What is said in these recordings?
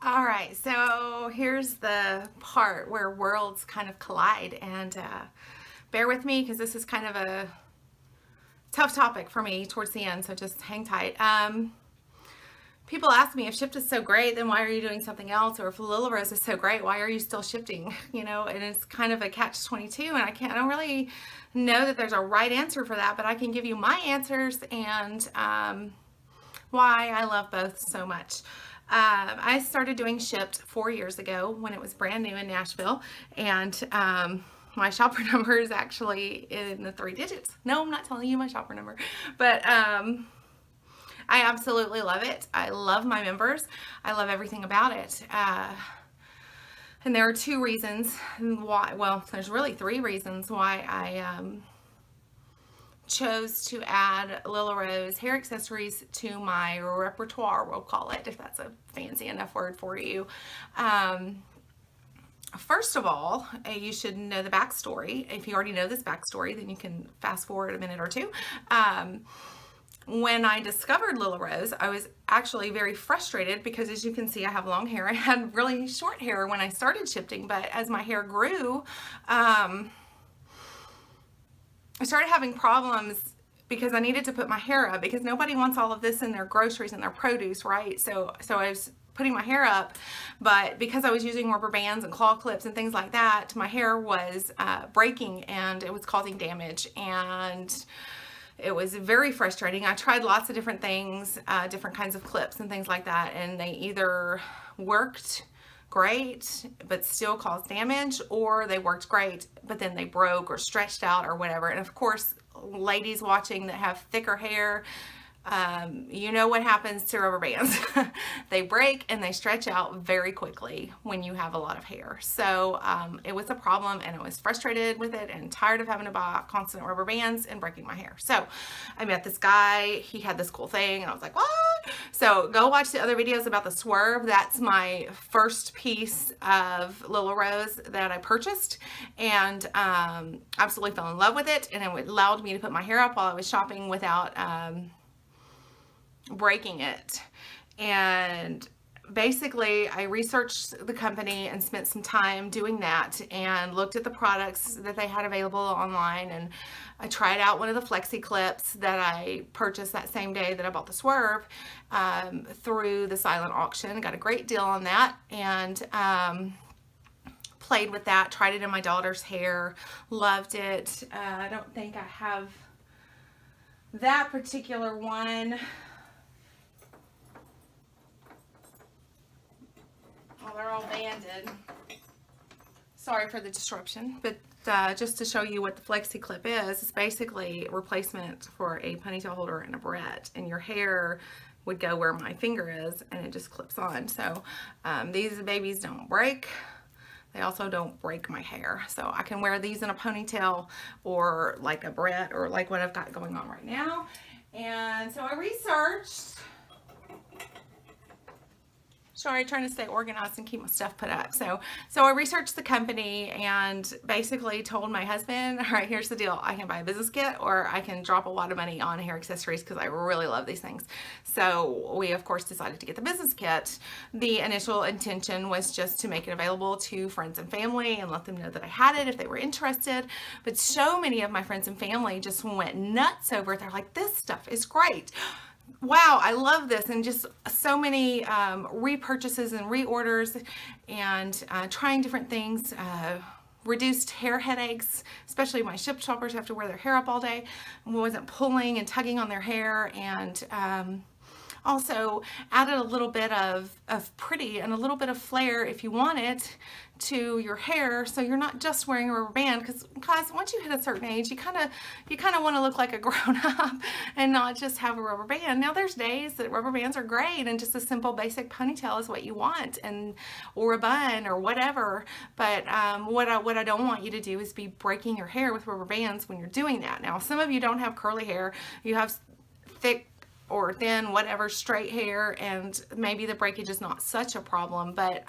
All right, so here's the part where worlds kind of collide, and bear with me because this is kind of a tough topic for me towards the end, so just hang tight. People ask me if Shipt is so great, then why are you doing something else? Or if Lilla Rose is so great, why are you still shifting? You know, and it's kind of a catch-22, and I don't really know that there's a right answer for that, but I can give you my answers and why I love both so much. I started doing Shipt 4 years ago when it was brand new in Nashville, and my shopper number is actually in the 3 digits. No, I'm not telling you my shopper number, but I absolutely love it. I love my members. I love everything about it. And there are 2 reasons why, well, there's really 3 reasons why I chose to add Lilla Rose hair accessories to my repertoire, we'll call it, if that's a fancy enough word for you. First of all, you should know the backstory. If you already know this backstory, then you can fast forward a minute or 2. When I discovered Lilla Rose, I was actually very frustrated because, as you can see, I have long hair. I had really short hair when I started shifting, but as my hair grew, I started having problems because I needed to put my hair up, because nobody wants all of this in their groceries and their produce, right? So I was putting my hair up, but because I was using rubber bands and claw clips and things like that, my hair was breaking and it was causing damage, and it was very frustrating. I tried lots of different things, different kinds of clips and things like that, and they either worked great but still caused damage, or they worked great but then they broke or stretched out or whatever. And of course, ladies watching that have thicker hair, you know what happens to rubber bands. They break and they stretch out very quickly when you have a lot of hair. So it was a problem, and I was frustrated with it and tired of having to buy constant rubber bands and breaking my hair. So I met this guy. He had this cool thing, and I was like, what? So go watch the other videos about the Swerve. That's my first piece of Lilla Rose that I purchased, and absolutely fell in love with it, and it allowed me to put my hair up while I was shopping without breaking it. And basically, I researched the company and spent some time doing that, and looked at the products that they had available online, and I tried out one of the flexi clips that I purchased that same day that I bought the Swerve through the silent auction. Got a great deal on that, and played with that, tried it in my daughter's hair, loved it. I don't think I have that particular one. Well, they're all banded. Sorry for the disruption, but just to show you what the flexi clip is, it's basically a replacement for a ponytail holder and a barrette, and your hair would go where my finger is, and it just clips on. So these babies don't break. They also don't break my hair. So I can wear these in a ponytail or like a barrette, or like what I've got going on right now. And so I researched. Sorry, trying to stay organized and keep my stuff put up. So I researched the company and basically told my husband, all right, here's the deal. I can buy a business kit, or I can drop a lot of money on hair accessories because I really love these things. So we, of course, decided to get the business kit. The initial intention was just to make it available to friends and family and let them know that I had it if they were interested. But so many of my friends and family just went nuts over it. They're like, this stuff is great. Wow, I love this. And just so many repurchases and reorders, and trying different things, reduced hair headaches, especially my Shipt shoppers have to wear their hair up all day. Wasn't pulling and tugging on their hair, and also added a little bit of pretty and a little bit of flair, if you want it, to your hair, so you're not just wearing a rubber band. Because guys, once you hit a certain age, you kind of want to look like a grown-up and not just have a rubber band. Now there's days that rubber bands are great, and just a simple basic ponytail is what you want, and or a bun or whatever. But what I don't want you to do is be breaking your hair with rubber bands when you're doing that. Now some of you don't have curly hair, you have thick or thin, whatever, straight hair, and maybe the breakage is not such a problem, but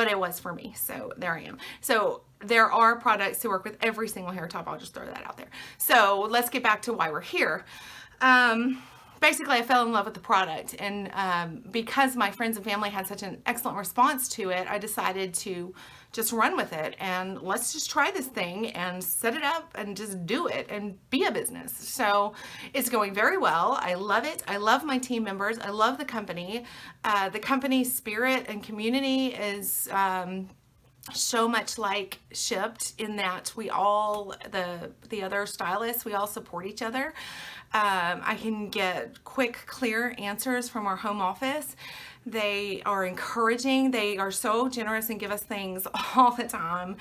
it was for me. So there I am. So there are products to work with every single hair type. I'll just throw that out there. So let's get back to why we're here. basically I fell in love with the product, and because my friends and family had such an excellent response to it, I decided to just run with it, and let's just try this thing and set it up and just do it and be a business. So it's going very well. I love it. I love my team members. I love the company. The company's spirit and community is so much like Shipt, in that we all, the other stylists, we all support each other. I can get quick, clear answers from our home office. They are encouraging. They are so generous and give us things all the time.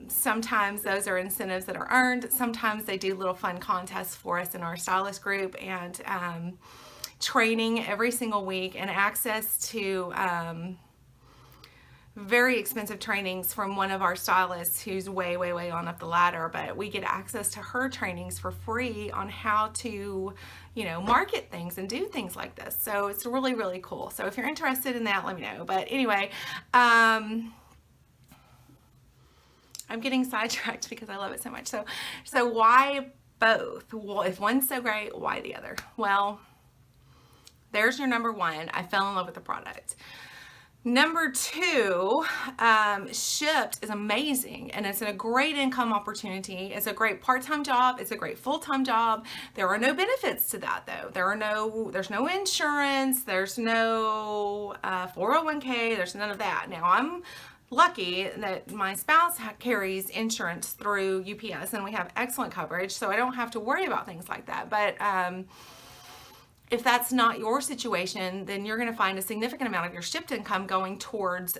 Sometimes those are incentives that are earned. Sometimes they do little fun contests for us in our stylist group, and training every single week, and access to very expensive trainings from one of our stylists who's way, way, way on up the ladder, but we get access to her trainings for free on how to, you know, market things and do things like this. So it's really, really cool. So if you're interested in that, let me know. But anyway, I'm getting sidetracked because I love it so much. So why both? Well, if one's so great, why the other? Well, there's your number one. I fell in love with the product. Number two, Shipt is amazing, and it's a great income opportunity. It's a great part-time job. It's a great full-time job. There are no benefits to that, though. There's no insurance. There's no 401k. There's none of that. Now, I'm lucky that my spouse carries insurance through UPS, and we have excellent coverage, so I don't have to worry about things like that. But if that's not your situation, then you're going to find a significant amount of your Shipt income going towards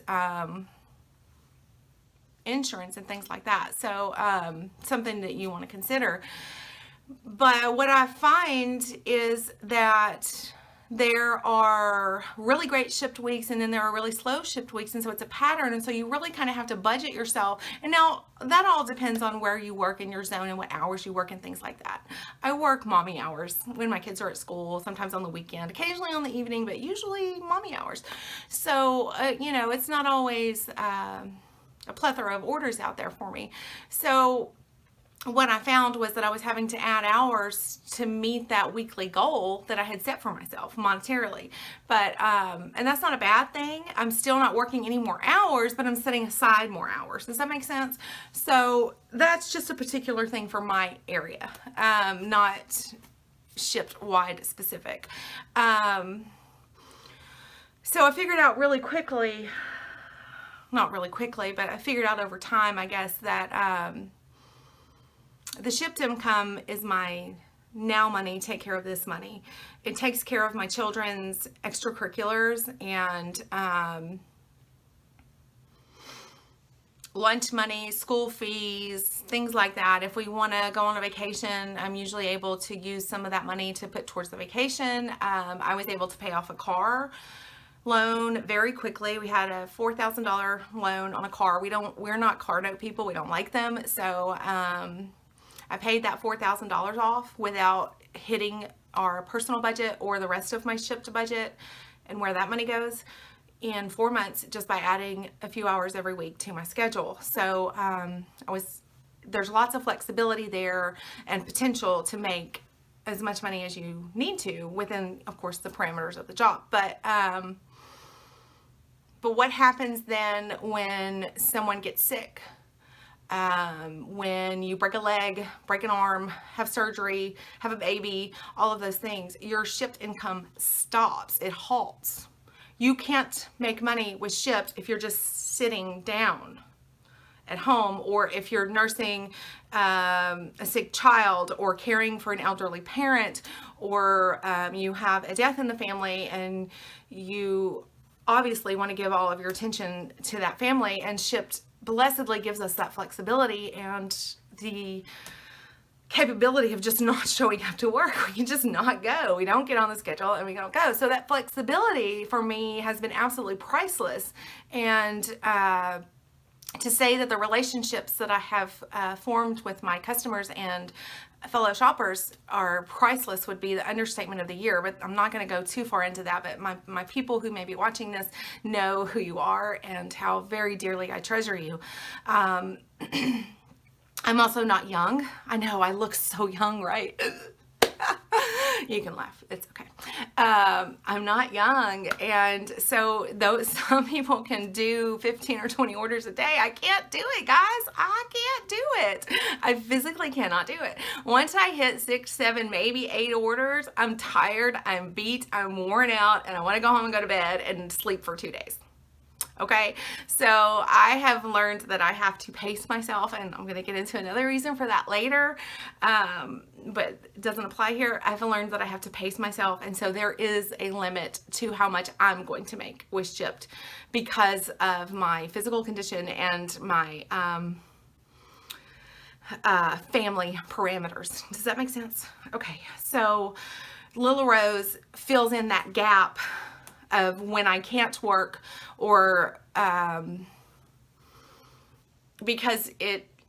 insurance and things like that. So something that you want to consider. But what I find is that there are really great Shipt weeks, and then there are really slow Shipt weeks, and so it's a pattern, and so you really kind of have to budget yourself. And now that all depends on where you work in your zone and what hours you work and things like that. I work mommy hours when my kids are at school, sometimes on the weekend, occasionally on the evening, but usually mommy hours. So you know, it's not always a plethora of orders out there for me. So what I found was that I was having to add hours to meet that weekly goal that I had set for myself monetarily. But, and that's not a bad thing. I'm still not working any more hours, but I'm setting aside more hours. Does that make sense? So that's just a particular thing for my area, not Shipt wide specific. So I figured out really quickly, not really quickly, but I figured out over time, I guess, that, the Shipt income is my now money, take care of this money. It takes care of my children's extracurriculars and lunch money, school fees, things like that. If we want to go on a vacation, I'm usually able to use some of that money to put towards the vacation. I was able to pay off a car loan very quickly. We had a $4,000 loan on a car. We're not car note people. We don't like them. So, I paid that $4,000 off without hitting our personal budget or the rest of my Shipt budget and where that money goes in 4 months, just by adding a few hours every week to my schedule. So there's lots of flexibility there and potential to make as much money as you need to within, of course, the parameters of the job. But what happens then when someone gets sick? When you break a leg, break an arm, have surgery, have a baby, all of those things, your Shipt income stops. It halts. You can't make money with Shipt if you're just sitting down at home, or if you're nursing a sick child, or caring for an elderly parent, or you have a death in the family and you obviously want to give all of your attention to that family, and Shipt blessedly gives us that flexibility and the capability of just not showing up to work. We can just not go. We don't get on the schedule and we don't go. So that flexibility for me has been absolutely priceless. And to say that the relationships that I have formed with my customers and fellow shoppers are priceless would be the understatement of the year, but I'm not going to go too far into that. But my people who may be watching this know who you are and how very dearly I treasure you. I'm also not young. I know I look so young, right? You can laugh. It's okay. I'm not young. And so though some people can do 15 or 20 orders a day, I can't do it, guys. I can't do it. I physically cannot do it. Once I hit 6, 7, maybe 8 orders, I'm tired, I'm beat, I'm worn out, and I want to go home and go to bed and sleep for 2 days. Okay, so I have learned that I have to pace myself, and I'm going to get into another reason for that later, but it doesn't apply here. I've learned that I have to pace myself, and so there is a limit to how much I'm going to make with Shipt because of my physical condition and my family parameters. Does that make sense? Okay, so Lilla Rose fills in that gap of when I can't work, or because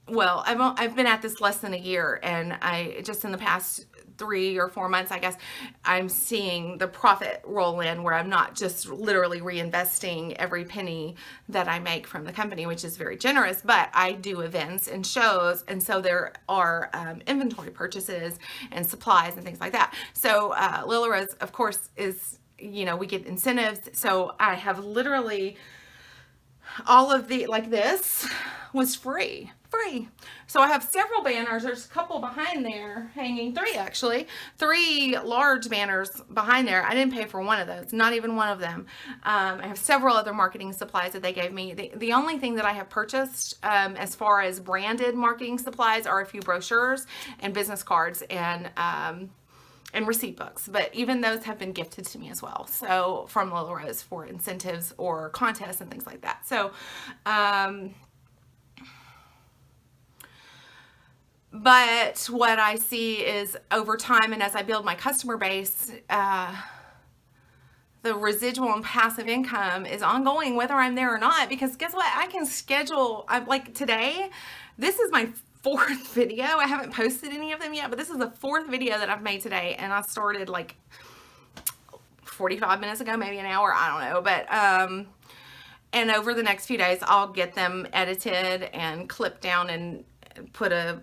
I've been at this less than a year, and I just in the past 3 or 4 months, I guess, I'm seeing the profit roll in where I'm not just literally reinvesting every penny that I make from the company, which is very generous, but I do events and shows, and so there are inventory purchases and supplies and things like that. So Lilla Rose, of course, is, we get incentives. So I have literally all of the, like this was free. So I have several banners. There's a couple behind there hanging, 3 actually, 3 large banners behind there. I didn't pay for one of those, not even one of them. I have several other marketing supplies that they gave me. The only thing that I have purchased as far as branded marketing supplies are a few brochures and business cards and receipt books, but even those have been gifted to me as well. So from Lilla Rose for incentives or contests and things like that. So, but what I see is over time, and as I build my customer base, the residual and passive income is ongoing whether I'm there or not, because guess what? I can schedule, like today, this is my 4th video. I haven't posted any of them yet, but this is the 4th video that I've made today, and I started like 45 minutes ago, maybe an hour, I don't know, but and over the next few days I'll get them edited and clipped down and put a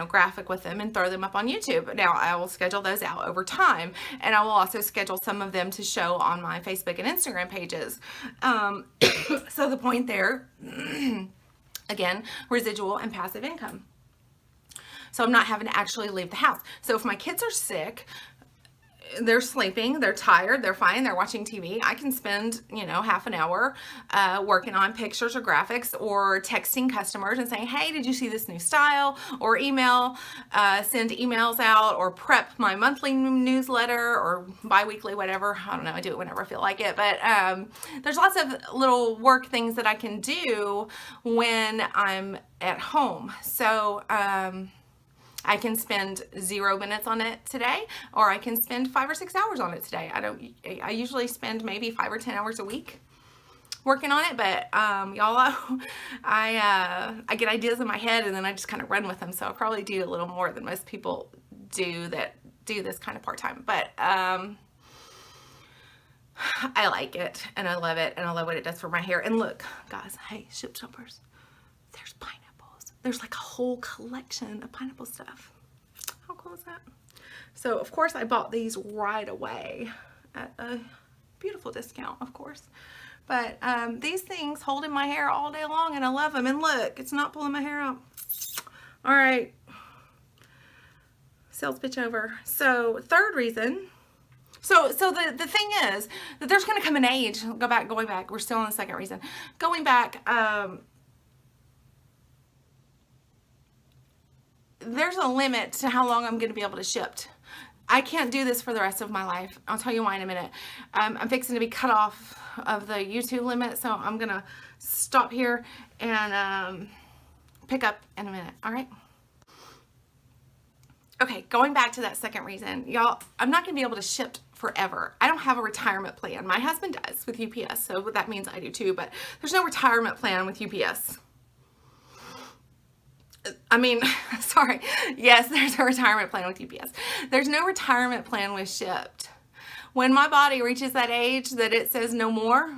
graphic with them and throw them up on YouTube. Now I will schedule those out over time, and I will also schedule some of them to show on my Facebook and Instagram pages. So the point there, again, residual and passive income. So I'm not having to actually leave the house. So if my kids are sick, they're sleeping, they're tired, they're fine, they're watching TV, I can spend, half an hour working on pictures or graphics, or texting customers and saying, hey, did you see this new style? Or send emails out, or prep my monthly newsletter or bi-weekly, whatever. I don't know, I do it whenever I feel like it. But there's lots of little work things that I can do when I'm at home. So I can spend 0 minutes on it today, or I can spend 5 or 6 hours on it today. I usually spend maybe 5 or 10 hours a week working on it, but y'all, I get ideas in my head and then I just kind of run with them. So I probably do a little more than most people do that do this kind of part-time, but I like it and I love it, and I love what it does for my hair. And look, guys, hey, Shipt shoppers, there's pineapples. There's like a whole collection of pineapple stuff. How cool is that? So of course I bought these right away at a beautiful discount, of course. But these things hold in my hair all day long, and I love them. And look, it's not pulling my hair out. All right, sales pitch over. So 3rd reason. So the thing is that there's going to come an age. Going back. We're still on the 2nd reason. Going back. There's a limit to how long I'm going to be able to Shipt. I can't do this for the rest of my life. I'll tell you why in a minute. I'm fixing to be cut off of the YouTube limit, so I'm going to stop here and pick up in a minute. All right? Okay, going back to that 2nd reason. Y'all, I'm not going to be able to Shipt forever. I don't have a retirement plan. My husband does with UPS, so that means I do too, but there's no retirement plan with UPS. I mean, sorry. Yes, there's a retirement plan with UPS. There's no retirement plan with Shipt. When my body reaches that age that it says no more,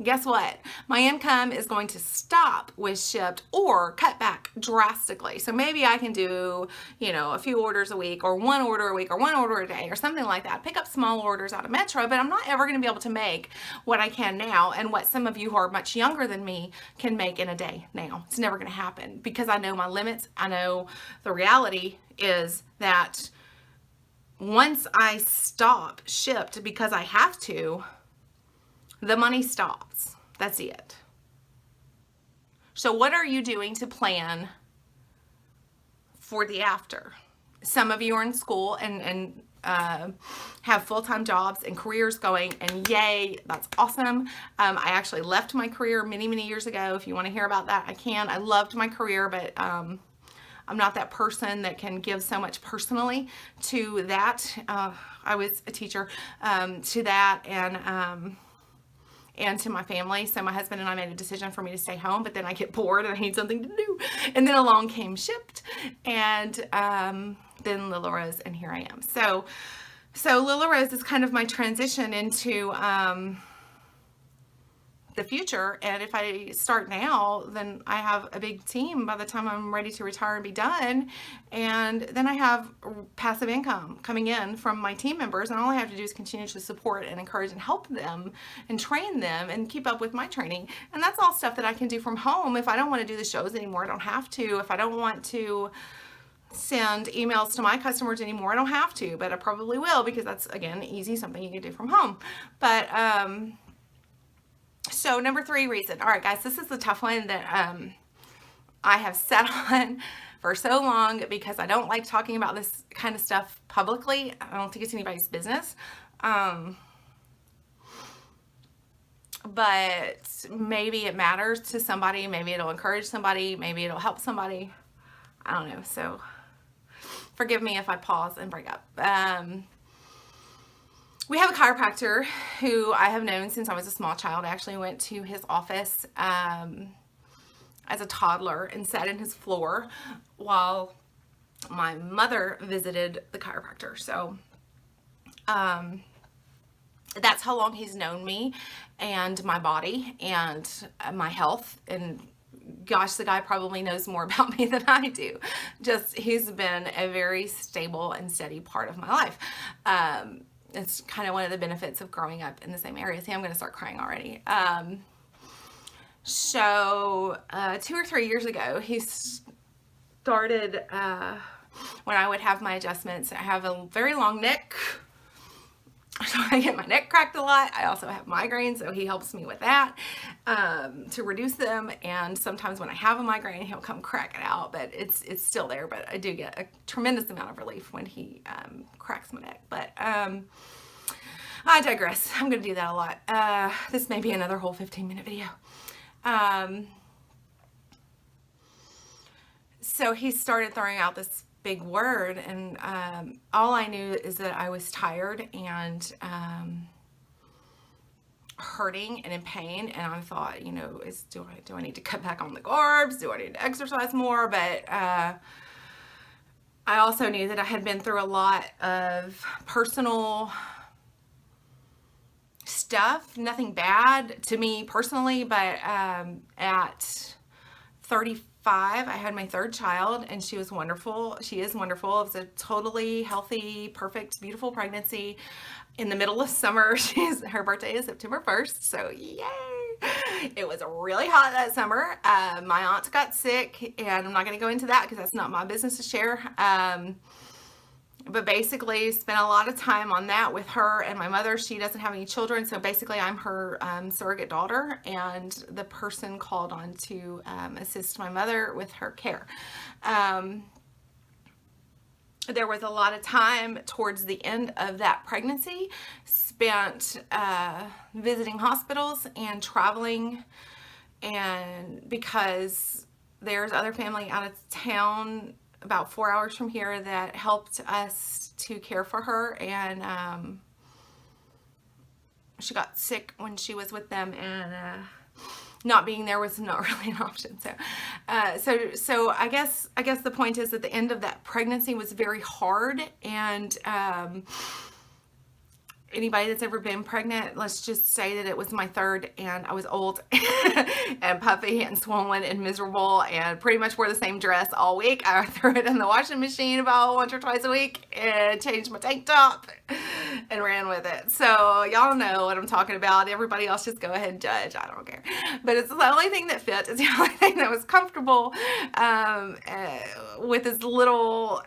guess what? My income is going to stop with Shipt or cut back drastically. So maybe I can do, a few orders a week, or one order a week, or one order a day, or something like that. Pick up small orders out of Metro, but I'm not ever going to be able to make what I can now and what some of you who are much younger than me can make in a day now. It's never going to happen because I know my limits. I know the reality is that once I stop Shipt because I have to, the money stops. That's it. So what are you doing to plan for the after? Some of you are in school and have full-time jobs and careers going, and yay, that's awesome. I actually left my career many, many years ago. If you want to hear about that, I can. I loved my career, but I'm not that person that can give so much personally to that. I was a teacher, to that, and to my family. So my husband and I made a decision for me to stay home, but then I get bored and I need something to do. And then along came Shipt, and then Lilla Rose, and here I am. So Lilla Rose is kind of my transition into the future. And if I start now, then I have a big team by the time I'm ready to retire and be done. And then I have passive income coming in from my team members, and all I have to do is continue to support and encourage and help them and train them and keep up with my training. And that's all stuff that I can do from home. If I don't want to do the shows anymore, I don't have to. If I don't want to send emails to my customers anymore, I don't have to, but I probably will, because that's, again, easy, something you can do from home. But so number 3 reason. All right, guys, this is the tough one that I have sat on for so long because I don't like talking about this kind of stuff publicly. I don't think it's anybody's business. But maybe it matters to somebody. Maybe it'll encourage somebody. Maybe it'll help somebody. I don't know. So forgive me if I pause and break up. We have a chiropractor who I have known since I was a small child. I actually went to his office as a toddler and sat in his floor while my mother visited the chiropractor. So that's how long he's known me and my body and my health. And gosh, the guy probably knows more about me than I do. Just, he's been a very stable and steady part of my life. It's kind of one of the benefits of growing up in the same area. See, I'm going to start crying already. So 2 or 3 years ago, he started, when I would have my adjustments, I have a very long neck, so I get my neck cracked a lot. I also have migraines, so he helps me with that, to reduce them. And sometimes when I have a migraine, he'll come crack it out, but it's still there. But I do get a tremendous amount of relief when he cracks my neck. But I digress. I'm going to do that a lot. This may be another whole 15-minute video. So he started throwing out this big word, and all I knew is that I was tired and hurting and in pain, and I thought, do I need to cut back on the carbs? Do I need to exercise more? But I also knew that I had been through a lot of personal stuff, nothing bad to me personally, but at 35, I had my 3rd child, and she was wonderful. She is wonderful. It was a totally healthy, perfect, beautiful pregnancy in the middle of summer. Her birthday is September 1st, so yay! It was really hot that summer. My aunt got sick, and I'm not going to go into that because that's not my business to share. But basically spent a lot of time on that with her and my mother. She doesn't have any children, so basically I'm her surrogate daughter and the person called on to assist my mother with her care. There was a lot of time towards the end of that pregnancy spent visiting hospitals and traveling, and because there's other family out of town about 4 hours from here that helped us to care for her, and she got sick when she was with them, and not being there was not really an option. So I guess the point is that the end of that pregnancy was very hard, and anybody that's ever been pregnant, let's just say that it was my third, and I was old and puffy and swollen and miserable and pretty much wore the same dress all week. I threw it in the washing machine about once or twice a week and changed my tank top and ran with it. So y'all know what I'm talking about. Everybody else just go ahead and judge. I don't care. But it's the only thing that fit. It's the only thing that was comfortable with as little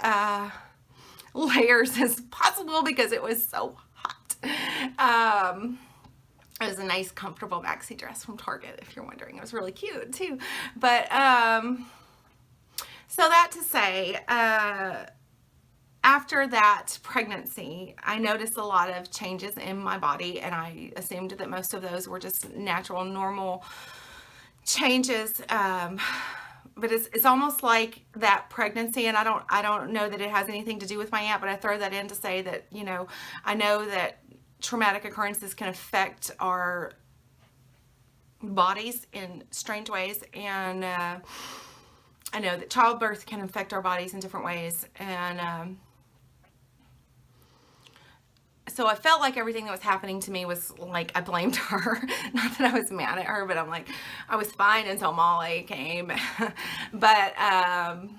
layers as possible because it was so hot. It was a nice, comfortable maxi dress from Target, if you're wondering. It was really cute, too. But, so that to say, after that pregnancy, I noticed a lot of changes in my body, and I assumed that most of those were just natural, normal changes. But it's almost like that pregnancy, and I don't know that it has anything to do with my aunt, but I throw that in to say that, you know, I know that traumatic occurrences can affect our bodies in strange ways, and I know that childbirth can affect our bodies in different ways, and so I felt like everything that was happening to me was like I blamed her. Not that I was mad at her, but I'm like, I was fine until Molly came. But and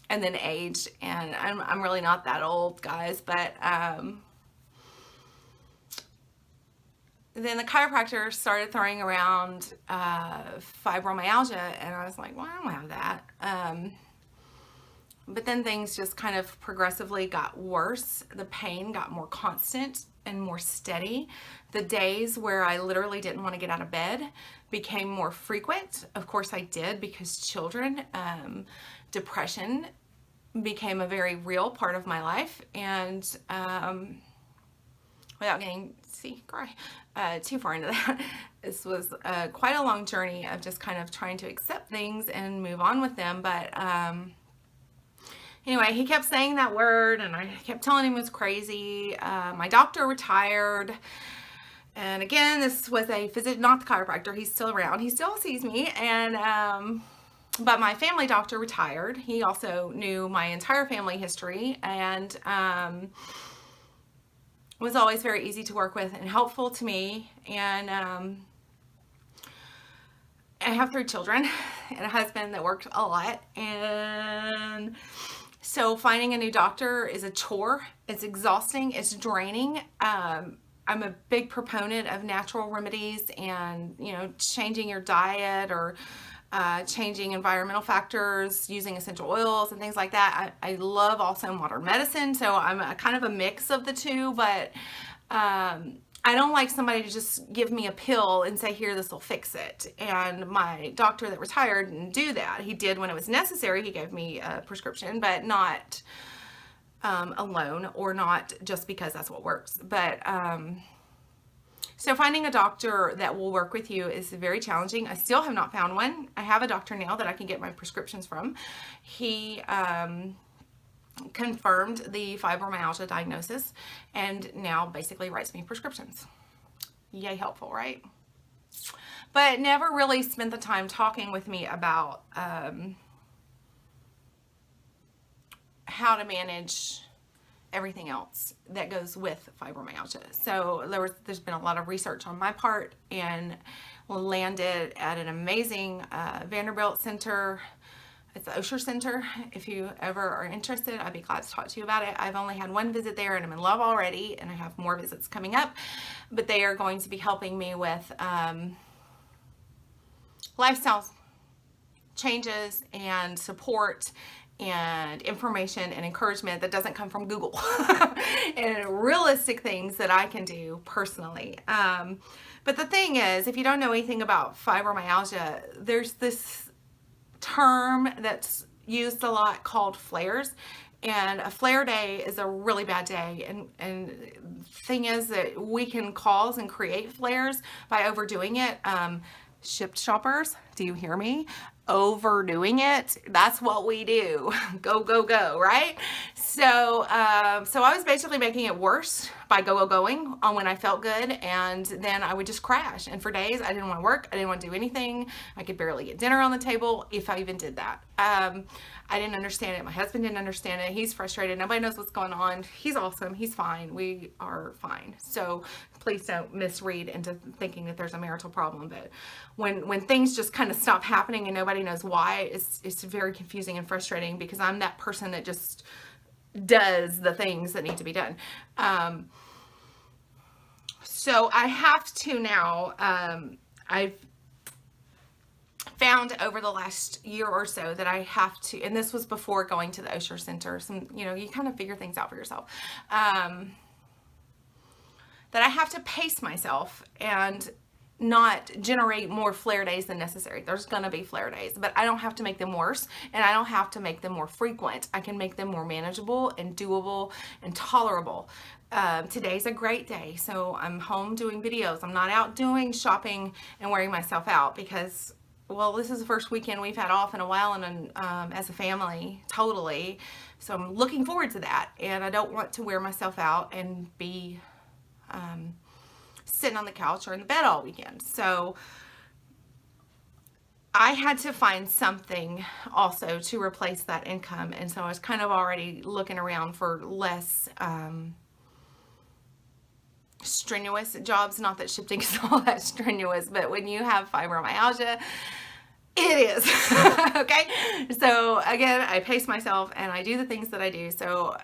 then age, and I'm really not that old, guys, but then the chiropractor started throwing around fibromyalgia, and I was like, well, I don't have that. But then things just kind of progressively got worse. The pain got more constant and more steady. The days where I literally didn't want to get out of bed became more frequent. Of course I did, because children, depression became a very real part of my life. And without getting, too far into that, this was quite a long journey of just kind of trying to accept things and move on with them. But anyway, he kept saying that word, and I kept telling him it was crazy. My doctor retired, and again, this was a physician, not the chiropractor. He's still around. He still sees me, and but my family doctor retired. He also knew my entire family history, and was always very easy to work with and helpful to me. And I have 3 children and a husband that worked a lot, and so finding a new doctor is a chore. It's exhausting. It's draining. I'm a big proponent of natural remedies and, you know, changing your diet or changing environmental factors, using essential oils and things like that. I love also modern medicine, so I'm kind of a mix of the two, but I don't like somebody to just give me a pill and say, here, this will fix it. And my doctor that retired didn't do that. He did when it was necessary. He gave me a prescription, but not alone, or not just because that's what works. But so finding a doctor that will work with you is very challenging. I still have not found one. I have a doctor now that I can get my prescriptions from. He confirmed the fibromyalgia diagnosis and now basically writes me prescriptions. Yay, helpful, right? But never really spent the time talking with me about how to manage everything else that goes with fibromyalgia. So there's been a lot of research on my part, and landed at an amazing Vanderbilt center. It's the Osher Center. If you ever are interested, I'd be glad to talk to you about it. I've only had one visit there, and I'm in love already, and I have more visits coming up. But they are going to be helping me with lifestyle changes and support and information and encouragement that doesn't come from Google and realistic things that I can do personally. But the thing is, if you don't know anything about fibromyalgia, there's this term that's used a lot called flares, and a flare day is a really bad day, and thing is that we can cause and create flares by overdoing it. Shipt shoppers, do you hear me? overdoing it. That's what we do. Go, go, go, right? So, so I was basically making it worse by going on when I felt good, and then I would just crash. And for days, I didn't want to work. I didn't want to do anything. I could barely get dinner on the table if I even did that. I didn't understand it. My husband didn't understand it. He's frustrated. Nobody knows what's going on. He's awesome. He's fine. We are fine. So please don't misread into thinking that there's a marital problem. But when things just kind of stop happening and nobody knows why, it's very confusing and frustrating, because I'm that person that just does the things that need to be done. So I have to now, I've found over the last year or so that I have to, and this was before going to the Osher Center, some, you know, you kind of figure things out for yourself, that I have to pace myself and not generate more flare days than necessary. There's going to be flare days, but I don't have to make them worse, and I don't have to make them more frequent. I can make them more manageable and doable and tolerable. Today's a great day, so I'm home doing videos. I'm not out doing shopping and wearing myself out because, well, this is the first weekend we've had off in a while, and as a family, totally. So I'm looking forward to that, and I don't want to wear myself out and be sitting on the couch or in the bed all weekend. So I had to find something also to replace that income, and so I was kind of already looking around for less strenuous jobs. Not that shifting is all that strenuous, but when you have fibromyalgia, it is. Okay, so again, I pace myself and I do the things that I do. So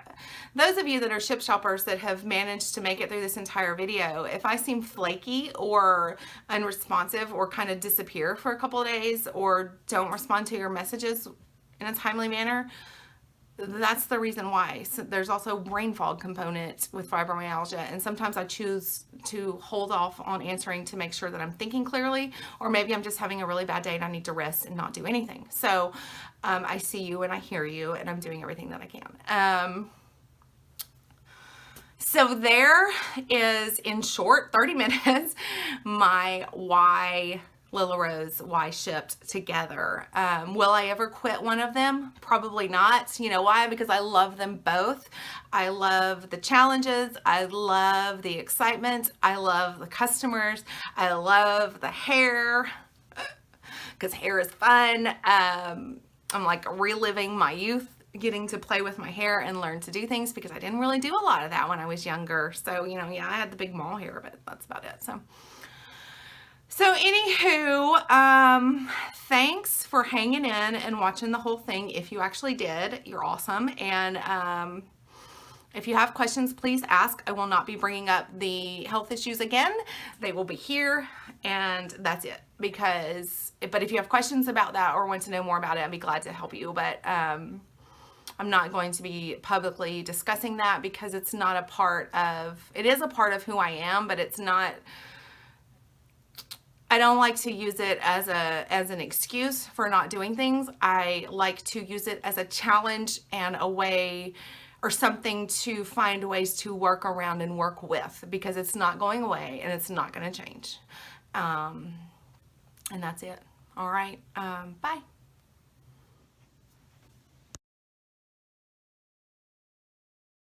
those of you that are Shipt shoppers that have managed to make it through this entire video, if I seem flaky or unresponsive or kind of disappear for a couple of days or don't respond to your messages in a timely manner, that's the reason why. So there's also brain fog component with fibromyalgia, and sometimes I choose to hold off on answering to make sure that I'm thinking clearly, or maybe I'm just having a really bad day and I need to rest and not do anything. So I see you and I hear you, and I'm doing everything that I can. So there is, in short, 30 minutes, my why Lilla Rose Why Shipt together. Will I ever quit one of them? Probably not. You know why? Because I love them both. I love the challenges. I love the excitement. I love the customers. I love the hair, because hair is fun. I'm like reliving my youth, getting to play with my hair and learn to do things, because I didn't really do a lot of that when I was younger. So, you know, yeah, I had the big mall hair, but that's about it. So anywho, thanks for hanging in and watching the whole thing. If you actually did, you're awesome. And if you have questions, please ask. I will not be bringing up the health issues again. They will be here, and that's it. But if you have questions about that or want to know more about it, I'd be glad to help you. But I'm not going to be publicly discussing that, because it's not a part of, it is a part of who I am, but it's not, I don't like to use it as an excuse for not doing things. I like to use it as a challenge and a way, or something to find ways to work around and work with, because it's not going away and it's not going to change. And that's it. All right. Bye.